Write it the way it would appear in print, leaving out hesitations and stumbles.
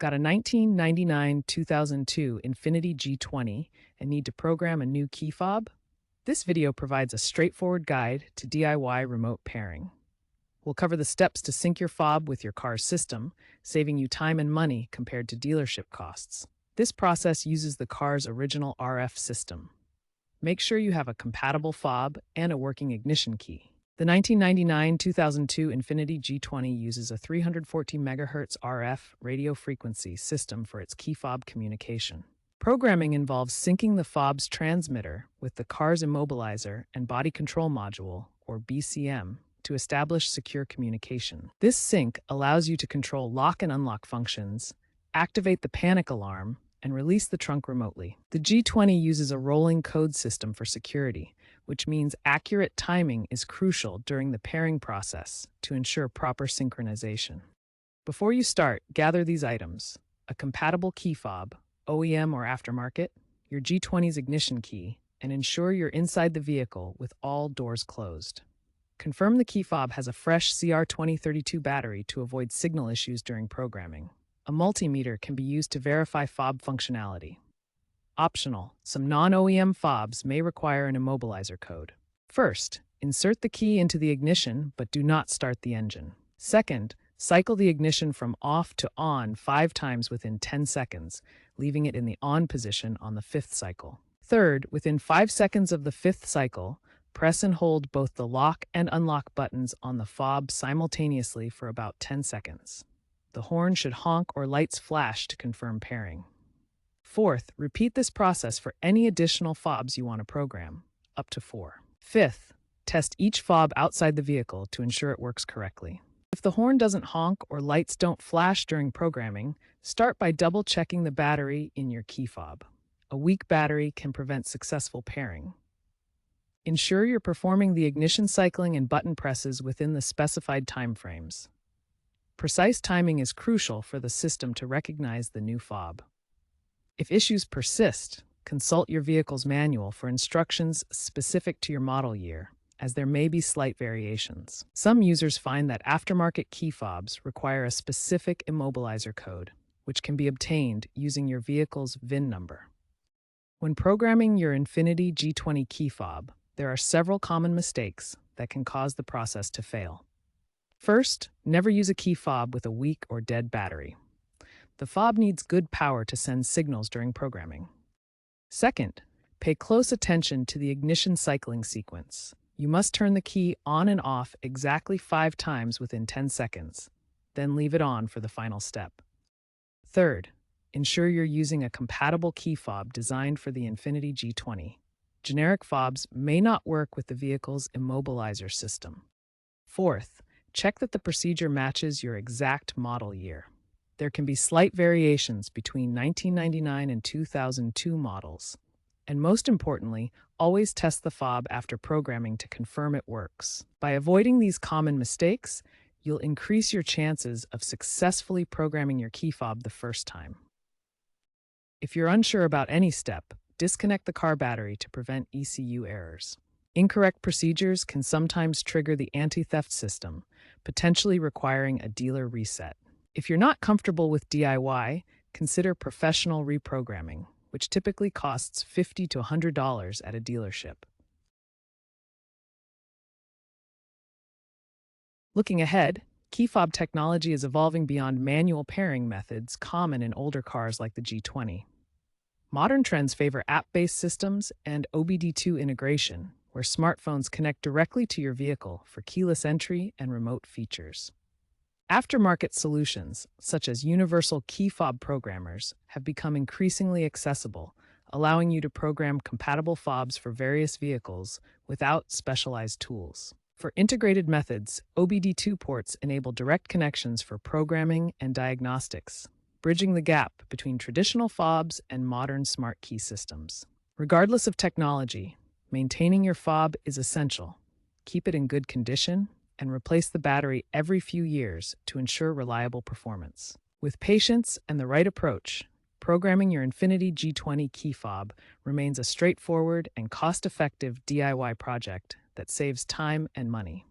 Got a 1999-2002 Infiniti G20 and need to program a new key fob? This video provides a straightforward guide to DIY remote pairing. We'll cover the steps to sync your fob with your car's system, saving you time and money compared to dealership costs. This process uses the car's original RF system. Make sure you have a compatible fob and a working ignition key. The 1999-2002 Infiniti G20 uses a 314 MHz RF radio frequency system for its key fob communication. Programming involves syncing the fob's transmitter with the car's immobilizer and body control module, or BCM, to establish secure communication. This sync allows you to control lock and unlock functions, activate the panic alarm, and release the trunk remotely. The G20 uses a rolling code system for security, which means accurate timing is crucial during the pairing process to ensure proper synchronization. Before you start, gather these items: a compatible key fob, OEM or aftermarket, your G20's ignition key, and ensure you're inside the vehicle with all doors closed. Confirm the key fob has a fresh CR2032 battery to avoid signal issues during programming. A multimeter can be used to verify fob functionality. Optional, some non-OEM fobs may require an immobilizer code. First, insert the key into the ignition, but do not start the engine. Second, cycle the ignition from off to on 5 times within 10 seconds, leaving it in the on position on the 5th cycle. Third, within 5 seconds of the 5th cycle, press and hold both the lock and unlock buttons on the fob simultaneously for about 10 seconds. The horn should honk or lights flash to confirm pairing. Fourth, repeat this process for any additional fobs you want to program, up to 4. Fifth, test each fob outside the vehicle to ensure it works correctly. If the horn doesn't honk or lights don't flash during programming, start by double-checking the battery in your key fob. A weak battery can prevent successful pairing. Ensure you're performing the ignition cycling and button presses within the specified timeframes. Precise timing is crucial for the system to recognize the new fob. If issues persist, consult your vehicle's manual for instructions specific to your model year, as there may be slight variations. Some users find that aftermarket key fobs require a specific immobilizer code, which can be obtained using your vehicle's VIN number. When programming your Infiniti G20 key fob, there are several common mistakes that can cause the process to fail. First, never use a key fob with a weak or dead battery. The fob needs good power to send signals during programming. Second, pay close attention to the ignition cycling sequence. You must turn the key on and off exactly 5 times within 10 seconds, then leave it on for the final step. Third, ensure you're using a compatible key fob designed for the Infiniti G20. Generic fobs may not work with the vehicle's immobilizer system. Fourth, check that the procedure matches your exact model year. There can be slight variations between 1999 and 2002 models. And most importantly, always test the fob after programming to confirm it works. By avoiding these common mistakes, you'll increase your chances of successfully programming your key fob the first time. If you're unsure about any step, disconnect the car battery to prevent ECU errors. Incorrect procedures can sometimes trigger the anti-theft system, potentially requiring a dealer reset. If you're not comfortable with DIY, consider professional reprogramming, which typically costs $50 to $100 at a dealership. Looking ahead, key fob technology is evolving beyond manual pairing methods common in older cars like the G20. Modern trends favor app-based systems and OBD2 integration, where smartphones connect directly to your vehicle for keyless entry and remote features. Aftermarket solutions, such as universal key fob programmers, have become increasingly accessible, allowing you to program compatible fobs for various vehicles without specialized tools. For integrated methods, OBD2 ports enable direct connections for programming and diagnostics, bridging the gap between traditional fobs and modern smart key systems. Regardless of technology, maintaining your fob is essential. Keep it in good condition and replace the battery every few years to ensure reliable performance. With patience and the right approach, programming your Infiniti G20 key fob remains a straightforward and cost-effective DIY project that saves time and money.